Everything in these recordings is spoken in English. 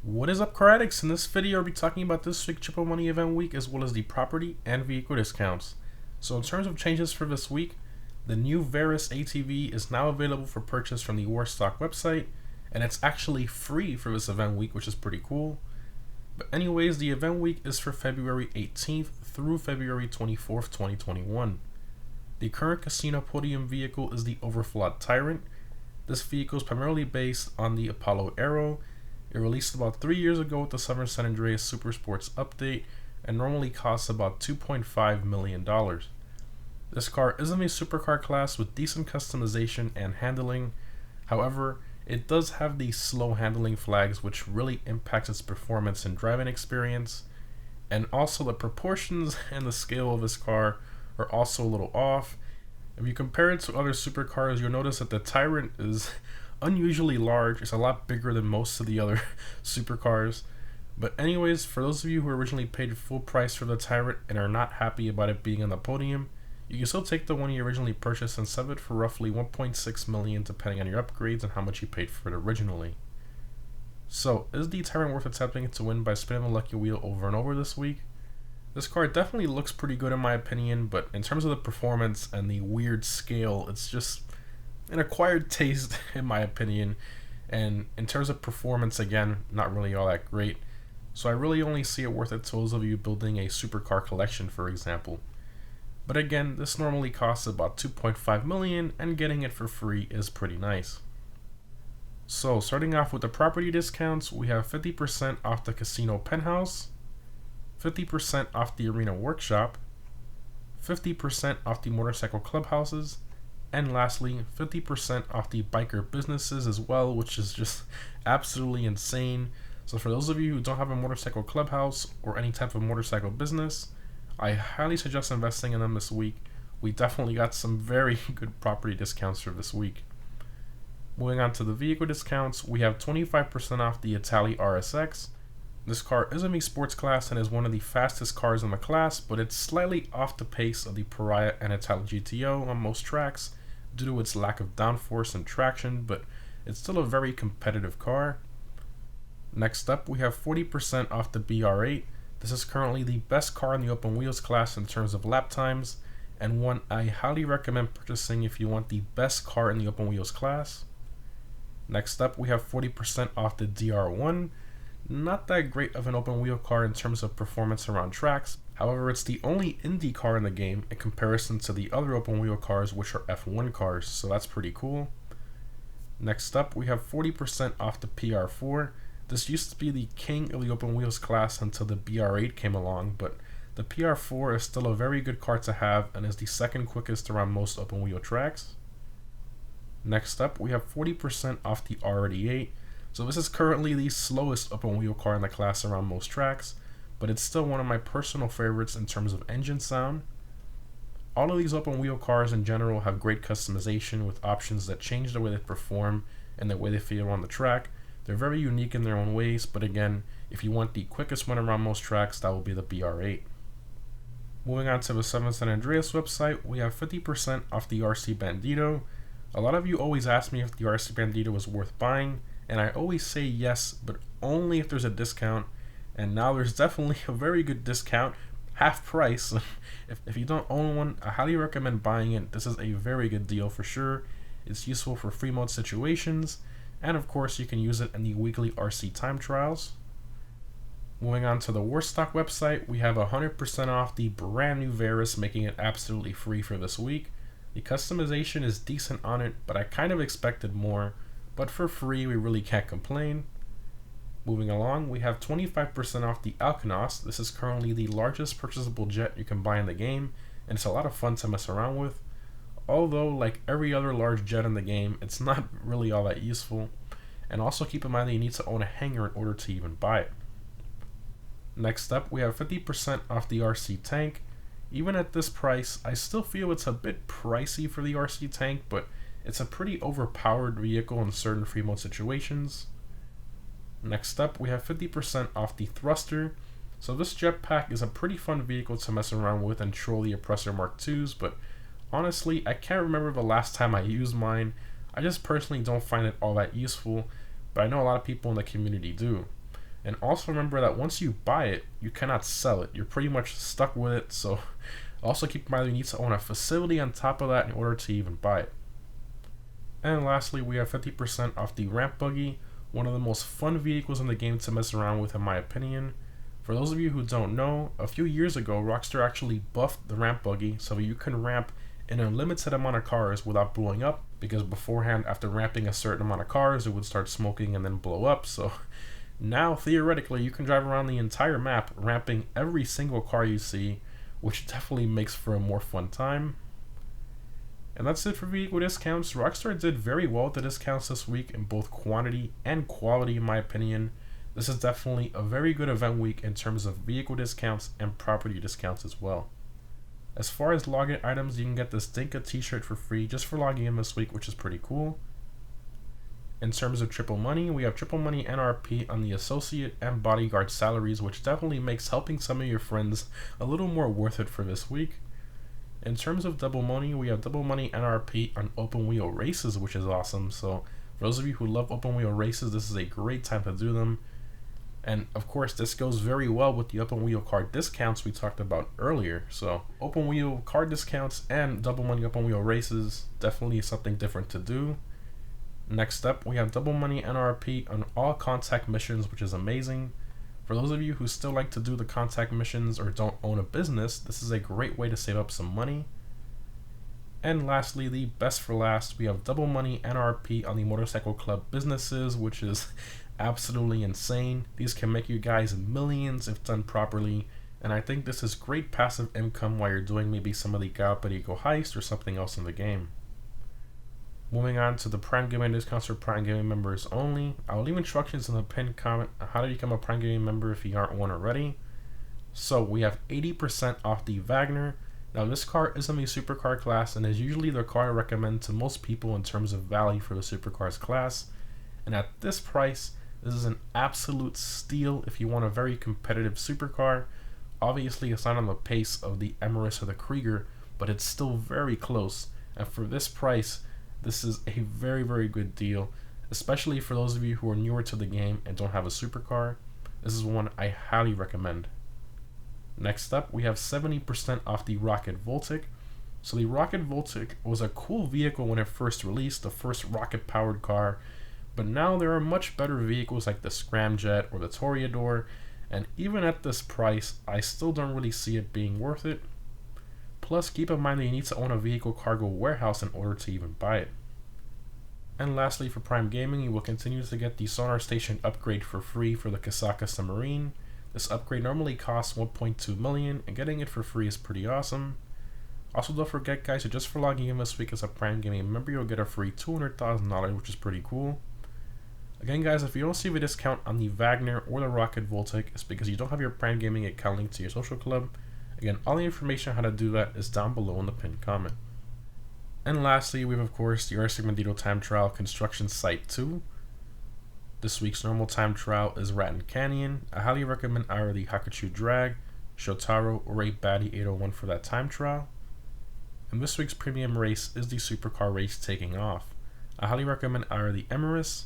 What is up, car addicts? In this video, I'll be talking about this week's Triple Money Event Week as well as the property and vehicle discounts. So in terms of changes for this week, the new Veris ATV is now available for purchase from the Warstock website, and it's actually free for this event week, which is pretty cool. But anyways, the event week is for February 18th through February 24th, 2021. The current casino podium vehicle is the overflawed Tyrant. This vehicle is primarily based on the Apollo Aero. It released about 3 years ago with the Summer San Andreas Super Sports update and normally costs about $2.5 million. This car is in a supercar class with decent customization and handling. However, it does have these slow handling flags which really impacts its performance and driving experience. And also the proportions and the scale of this car are also a little off. If you compare it to other supercars, you'll notice that the Tyrant is unusually large. It's a lot bigger than most of the other supercars. But anyways, for those of you who originally paid full price for the Tyrant and are not happy about it being on the podium, you can still take the one you originally purchased and sell it for roughly $1.6 million depending on your upgrades and how much you paid for it originally. So, is the Tyrant worth attempting to win by spinning the lucky wheel over and over this week? This car definitely looks pretty good in my opinion, but in terms of the performance and the weird scale, it's just an acquired taste in my opinion, and in terms of performance, again, not really all that great. So I really only see it worth it to those of you building a supercar collection, for example. But again, this normally costs about $2.5 million, and getting it for free is pretty nice. So starting off with the property discounts, we have 50% off the Casino Penthouse, 50% off the Arena Workshop, 50% off the Motorcycle Clubhouses, and lastly, 50% off the biker businesses as well, which is just absolutely insane. So for those of you who don't have a motorcycle clubhouse or any type of motorcycle business, I highly suggest investing in them this week. We definitely got some very good property discounts for this week. Moving on to the vehicle discounts, we have 25% off the Itali RSX. This car is in the sports class and is one of the fastest cars in the class, but it's slightly off the pace of the Pariah and Itali GTO on most tracks due to its lack of downforce and traction, but it's still a very competitive car. Next up, we have 40% off the BR8. This is currently the best car in the open wheels class in terms of lap times, and one I highly recommend purchasing if you want the best car in the open wheels class. Next up, we have 40% off the DR1. Not that great of an open wheel car in terms of performance around tracks. However, it's the only Indy car in the game in comparison to the other open wheel cars, which are F1 cars, so that's pretty cool. Next up, we have 40% off the PR4. This used to be the king of the open wheels class until the BR8 came along, but the PR4 is still a very good car to have and is the second quickest around most open wheel tracks. Next up, we have 40% off the R88. So this is currently the slowest open wheel car in the class around most tracks, but it's still one of my personal favorites in terms of engine sound. All of these open wheel cars in general have great customization with options that change the way they perform and the way they feel on the track. They're very unique in their own ways, but again, if you want the quickest one around most tracks, that will be the BR8. Moving on to the Summer San Andreas website, we have 50% off the RC Bandito. A lot of you always ask me if the RC Bandito is worth buying, and I always say yes, but only if there's a discount. And now there's definitely a very good discount, half price. If you don't own one, I highly recommend buying it. This is a very good deal for sure. It's useful for free mode situations, and of course you can use it in the weekly RC time trials. Moving on to the Warstock website, we have 100% off the brand new Veris, making it absolutely free for this week. The customization is decent on it, but I kind of expected more. But for free, we really can't complain. Moving along, we have 25% off the Alcanos. This is currently the largest purchasable jet you can buy in the game, and it's a lot of fun to mess around with. Although, like every other large jet in the game, it's not really all that useful. And also keep in mind that you need to own a hangar in order to even buy it. Next up, we have 50% off the RC Tank. Even at this price, I still feel it's a bit pricey for the RC Tank, but it's a pretty overpowered vehicle in certain free mode situations. Next up, we have 50% off the Thruster. So this jetpack is a pretty fun vehicle to mess around with and troll the Oppressor Mark IIs, but honestly, I can't remember the last time I used mine. I just personally don't find it all that useful, but I know a lot of people in the community do. And also remember that once you buy it, you cannot sell it. You're pretty much stuck with it. So also keep in mind you need to own a facility on top of that in order to even buy it. And lastly, we have 50% off the ramp buggy, one of the most fun vehicles in the game to mess around with in my opinion. For those of you who don't know, a few years ago Rockstar actually buffed the ramp buggy so you can ramp an unlimited amount of cars without blowing up, because beforehand, after ramping a certain amount of cars, it would start smoking and then blow up. So now theoretically you can drive around the entire map ramping every single car you see, which definitely makes for a more fun time. And that's it for vehicle discounts. Rockstar did very well with the discounts this week in both quantity and quality in my opinion. This is definitely a very good event week in terms of vehicle discounts and property discounts as well. As far as login items, you can get this Dinka t-shirt for free just for logging in this week, which is pretty cool. In terms of triple money, we have triple money NRP on the associate and bodyguard salaries, which definitely makes helping some of your friends a little more worth it for this week. In terms of double money, we have double money NRP on open wheel races, which is awesome. So for those of you who love open wheel races, this is a great time to do them. And of course, this goes very well with the open wheel card discounts we talked about earlier. So open wheel card discounts and double money open wheel races, definitely something different to do. Next up, we have double money NRP on all contact missions, which is amazing. For those of you who still like to do the contact missions or don't own a business, this is a great way to save up some money. And lastly, the best for last, we have double money NRP on the motorcycle club businesses, which is absolutely insane. These can make you guys millions if done properly, and I think this is great passive income while you're doing maybe some of the Galapagos heist or something else in the game. Moving on to the Prime Gaming discounts for Prime Gaming members only. I'll leave instructions in the pinned comment on how to become a Prime Gaming member if you aren't one already. So we have 80% off the Wagner. Now this car isn't a supercar class and is usually the car I recommend to most people in terms of value for the supercars class. And at this price, this is an absolute steal if you want a very competitive supercar. Obviously it's not on the pace of the Emirates or the Krieger, but it's still very close. And for this price, this is a very, very good deal, especially for those of you who are newer to the game and don't have a supercar. This is one I highly recommend. Next up, we have 70% off the Rocket Voltic. So the Rocket Voltic was a cool vehicle when it first released, the first rocket-powered car, but now there are much better vehicles like the Scramjet or the Toreador, and even at this price, I still don't really see it being worth it. Plus, keep in mind that you need to own a vehicle cargo warehouse in order to even buy it. And lastly, for Prime Gaming, you will continue to get the sonar station upgrade for free for the Kasaka submarine. This upgrade normally costs 1.2 million, and getting it for free is pretty awesome. Also, don't forget guys, that just for logging in this week as a Prime Gaming member, you'll get a free $200,000, which is pretty cool. Again guys, if you don't see the discount on the Wagner or the Rocket Voltic, it's because you don't have your Prime Gaming account linked to your social club. Again, all the information on how to do that is down below in the pinned comment. And lastly, we have of course the Arctic Bandito Time Trial Construction Site 2. This week's normal time trial is Raton Canyon. I highly recommend either the Hakachu Drag, Shotaro, or a Batty 801 for that time trial. And this week's premium race is the Supercar race taking off. I highly recommend either the Emirates,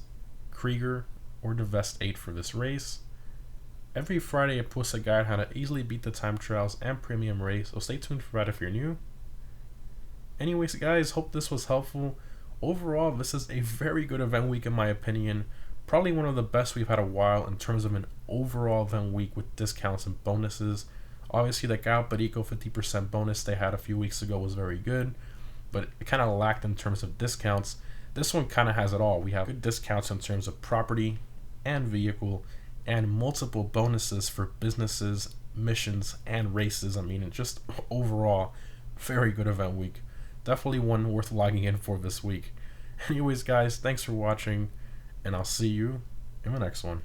Krieger, or the Vest 8 for this race. Every Friday I post a guide how to easily beat the time trials and premium race, so stay tuned for that if you're new. Anyways guys, hope this was helpful. Overall, this is a very good event week in my opinion. Probably one of the best we've had a while in terms of an overall event week with discounts and bonuses. Obviously the Galapagos 50% bonus they had a few weeks ago was very good, but it kind of lacked in terms of discounts. This one kind of has it all. We have good discounts in terms of property and vehicle, and multiple bonuses for businesses, missions, and races. I mean, it's just overall very good event week. Definitely one worth logging in for this week. Anyways guys, thanks for watching, and I'll see you in the next one.